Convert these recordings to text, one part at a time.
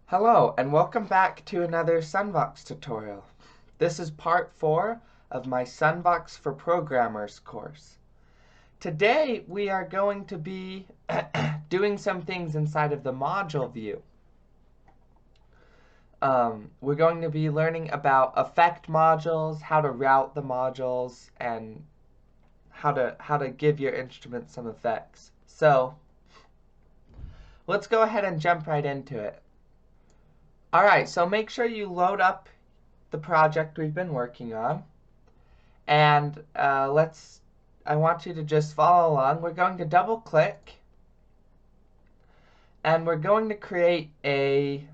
Hello, and welcome back to another SunVox tutorial. This is part 4 of my SunVox for Programmers course. Today we are going to be doing some things inside of the module view. We're going to be learning about effect modules, how to route the modules, and how to give your instrument some effects. So let's go ahead and jump right into it. Alright, so make sure you load up the project we've been working on. And I want you to just follow along. We're going to double click. And we're going to create a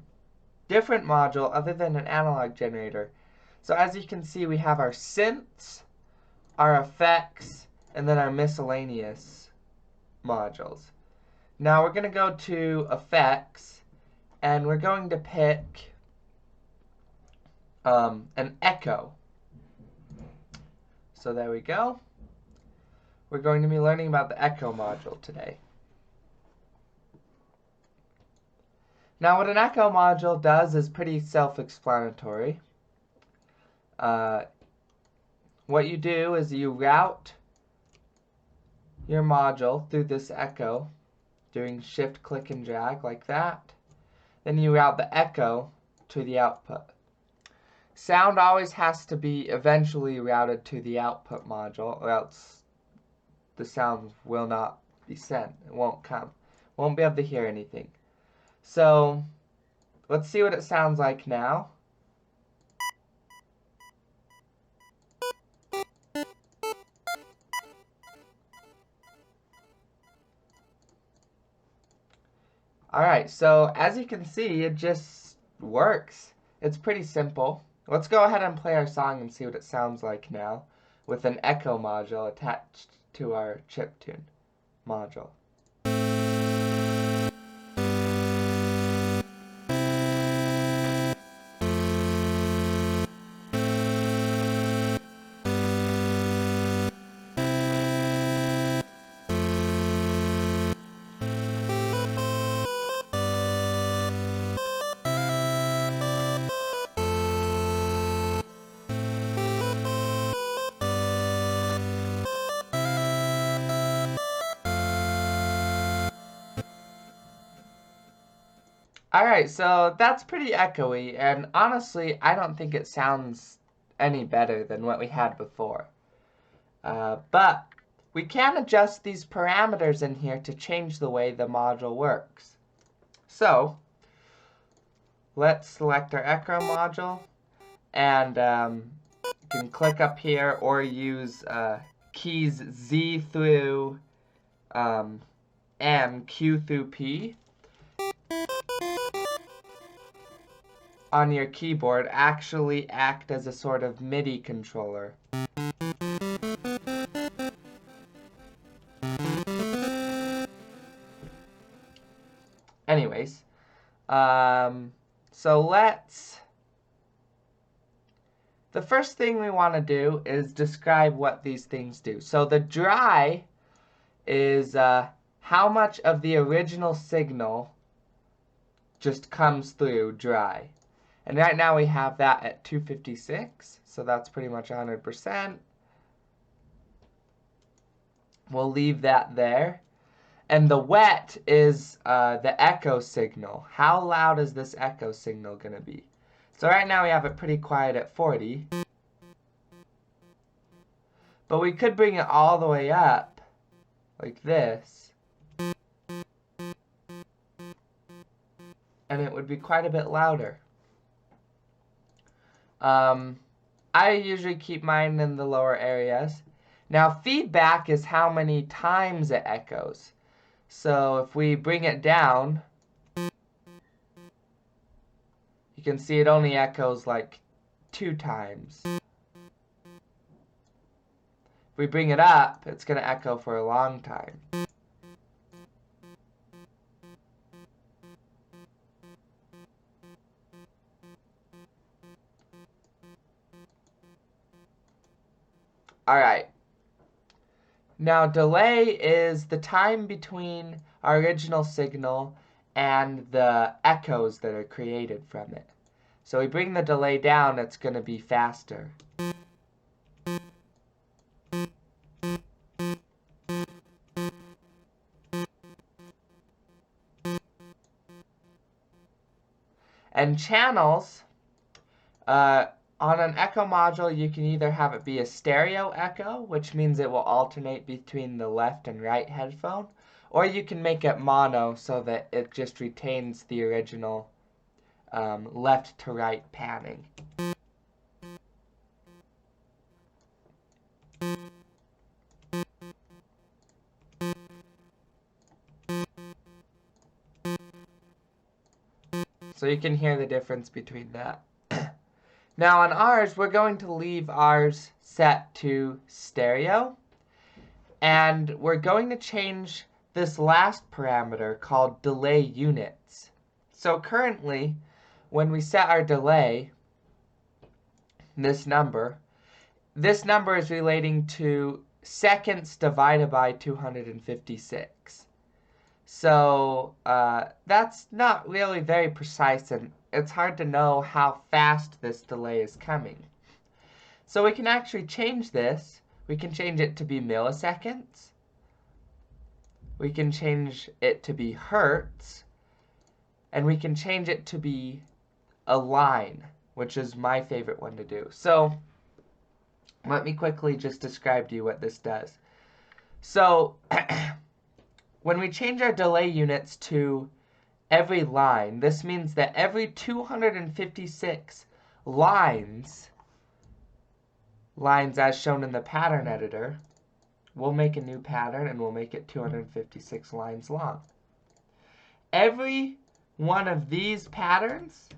different module other than an analog generator. So as you can see, we have our synths, our effects, and then our miscellaneous modules. Now we're going to go to effects. And we're going to pick an echo. So there we go. We're going to be learning about the echo module today. Now what an echo module does is pretty self-explanatory. What you do is you route your module through this echo, doing shift, click, and drag like that. Then you route the echo to the output. Sound always has to be eventually routed to the output module, or else the sound will not be sent. It won't come. Won't be able to hear anything. So let's see what it sounds like now. Alright, so as you can see, it just works. It's pretty simple. Let's go ahead and play our song and see what it sounds like now with an echo module attached to our chiptune module. Alright, so that's pretty echoey, and honestly, I don't think it sounds any better than what we had before. But we can adjust these parameters in here to change the way the module works. So let's select our echo module, and you can click up here or use keys Z through M, Q through P on your keyboard actually act as a sort of MIDI controller. Anyways, so the first thing we want to do is describe what these things do. So the dry is how much of the original signal just comes through dry. And right now we have that at 256, so that's pretty much 100%. We'll leave that there. And the wet is the echo signal. How loud is this echo signal going to be? So right now we have it pretty quiet at 40. But we could bring it all the way up, like this. And it would be quite a bit louder. I usually keep mine in the lower areas. Now feedback is how many times it echoes. So if we bring it down, you can see it only echoes like 2 times. If we bring it up, it's going to echo for a long time. Alright. Now delay is the time between our original signal and the echoes that are created from it. So we bring the delay down, it's going to be faster. And channels, on an echo module, you can either have it be a stereo echo, which means it will alternate between the left and right headphone, or you can make it mono so that it just retains the original left to right panning. So you can hear the difference between that. Now on ours, we're going to leave ours set to stereo, and we're going to change this last parameter called delay units. So currently, when we set our delay, this number is relating to seconds divided by 256. So that's not really very precise, and it's hard to know how fast this delay is coming. So we can actually change this. We can change it to be milliseconds. We can change it to be hertz. And we can change it to be a line, which is my favorite one to do. So let me quickly just describe to you what this does. So when we change our delay units to every line, this means that every 256 lines as shown in the pattern editor, we'll make a new pattern and we'll make it 256 lines long. Every one of these patterns,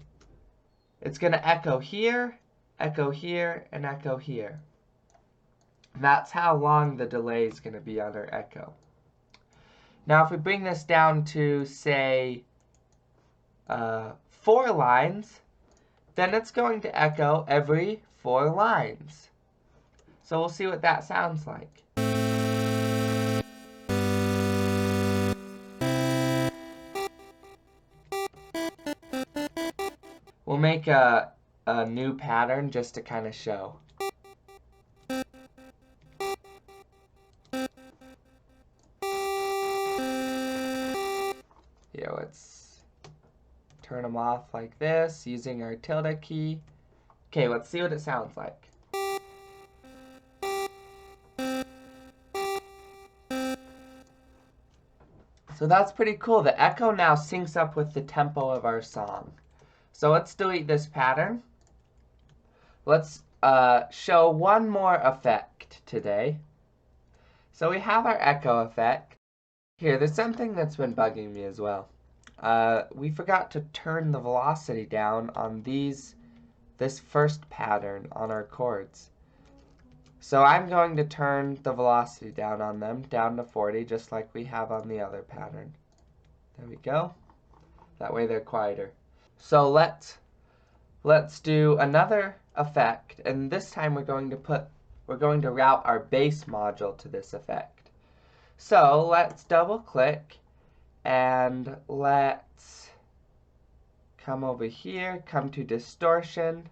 it's going to echo here, and echo here. That's how long the delay is going to be on our echo. Now if we bring this down to, say, 4 lines, then it's going to echo every 4 lines. So we'll see what that sounds like. We'll make a new pattern just to kind of show. Here, let's turn them off like this using our tilde key. Okay, let's see what it sounds like. So that's pretty cool. The echo now syncs up with the tempo of our song. So let's delete this pattern. Let's show one more effect today. So we have our echo effect. Here, there's something that's been bugging me as well. We forgot to turn the velocity down on this first pattern on our chords. So I'm going to turn the velocity down on them, down to 40, just like we have on the other pattern. There we go. That way they're quieter. So let's do another effect, and this time we're going to route our bass module to this effect. So let's double click and let's come over here, come to distortion.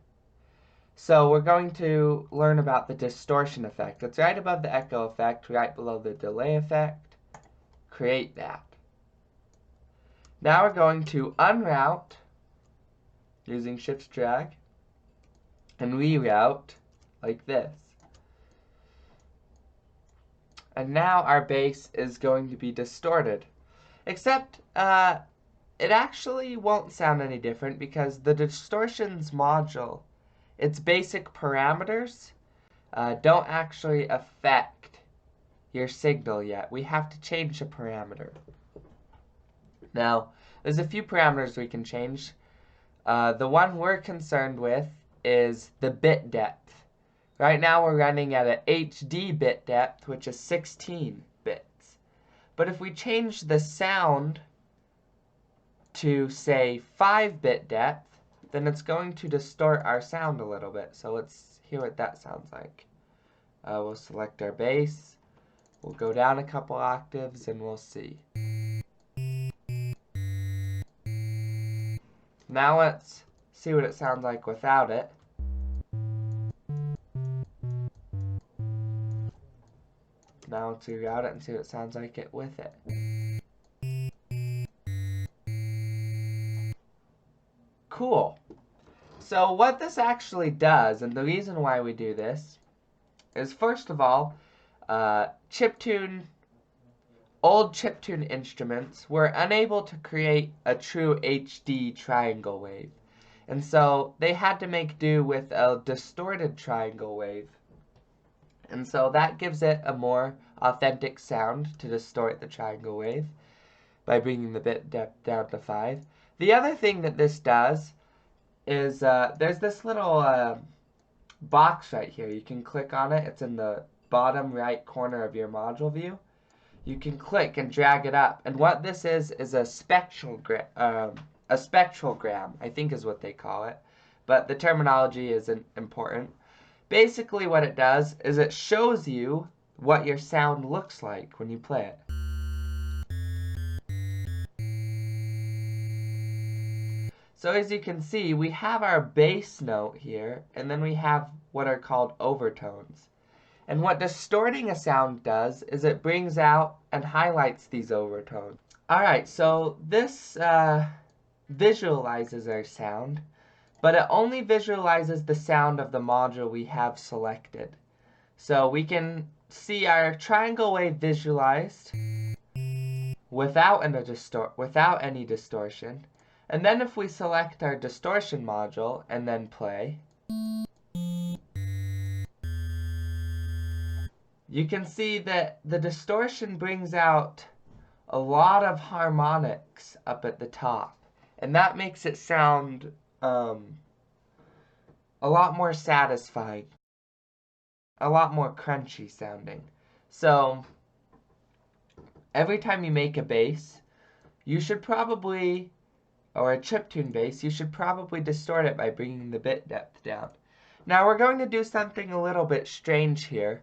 So we're going to learn about the distortion effect. It's right above the echo effect, right below the delay effect. Create that. Now we're going to unroute using shift drag and reroute like this. And now our bass is going to be distorted. Except it actually won't sound any different because the distortions module, its basic parameters, don't actually affect your signal yet. We have to change a parameter. Now, there's a few parameters we can change. The one we're concerned with is the bit depth. Right now we're running at an HD bit depth, which is 16 bits. But if we change the sound to, say, 5-bit depth, then it's going to distort our sound a little bit. So let's hear what that sounds like. We'll select our bass. We'll go down a couple octaves and we'll see. Now let's see what it sounds like without it. Now let's reroute it and see what it sounds like it with it. Cool. So what this actually does, and the reason why we do this, is first of all, old chiptune instruments were unable to create a true HD triangle wave. And so they had to make do with a distorted triangle wave. And so that gives it a more authentic sound to distort the triangle wave by bringing the bit depth down to 5. The other thing that this does is there's this little box right here. You can click on it. It's in the bottom right corner of your module view. You can click and drag it up. And what this is a spectrogram, I think is what they call it. But the terminology isn't important. Basically what it does is it shows you what your sound looks like when you play it. So as you can see, we have our bass note here, and then we have what are called overtones. And what distorting a sound does is it brings out and highlights these overtones. Alright, so this visualizes our sound, but it only visualizes the sound of the module we have selected. So we can see our triangle wave visualized without any distortion. And then if we select our distortion module and then play, you can see that the distortion brings out a lot of harmonics up at the top. And that makes it sound a lot more satisfying, a lot more crunchy sounding. So every time you make a bass, you should probably, or a chiptune bass, you should probably distort it by bringing the bit depth down. Now we're going to do something a little bit strange here.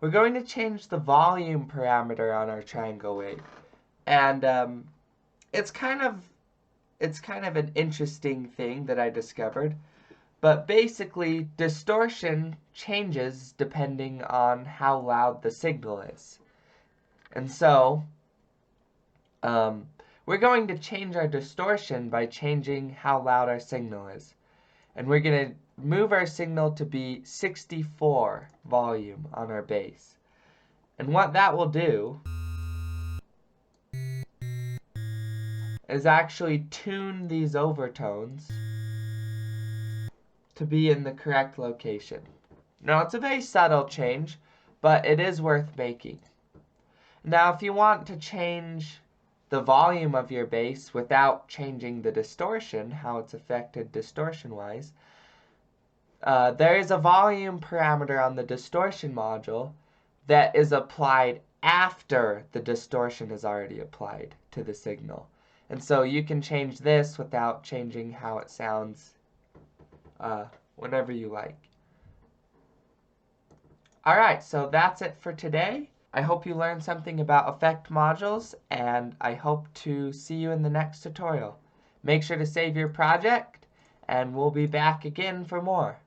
We're going to change the volume parameter on our triangle wave. And it's kind of an interesting thing that I discovered. But basically, distortion changes depending on how loud the signal is. And so, we're going to change our distortion by changing how loud our signal is. And we're going to move our signal to be 64 volume on our bass. And what that will do is actually tune these overtones to be in the correct location. Now, it's a very subtle change, but it is worth making. Now, if you want to change the volume of your bass without changing the distortion, how it's affected distortion-wise, there is a volume parameter on the distortion module that is applied after the distortion is already applied to the signal. And so you can change this without changing how it sounds whenever you like. Alright, so that's it for today. I hope you learned something about effect modules, and I hope to see you in the next tutorial. Make sure to save your project, and we'll be back again for more.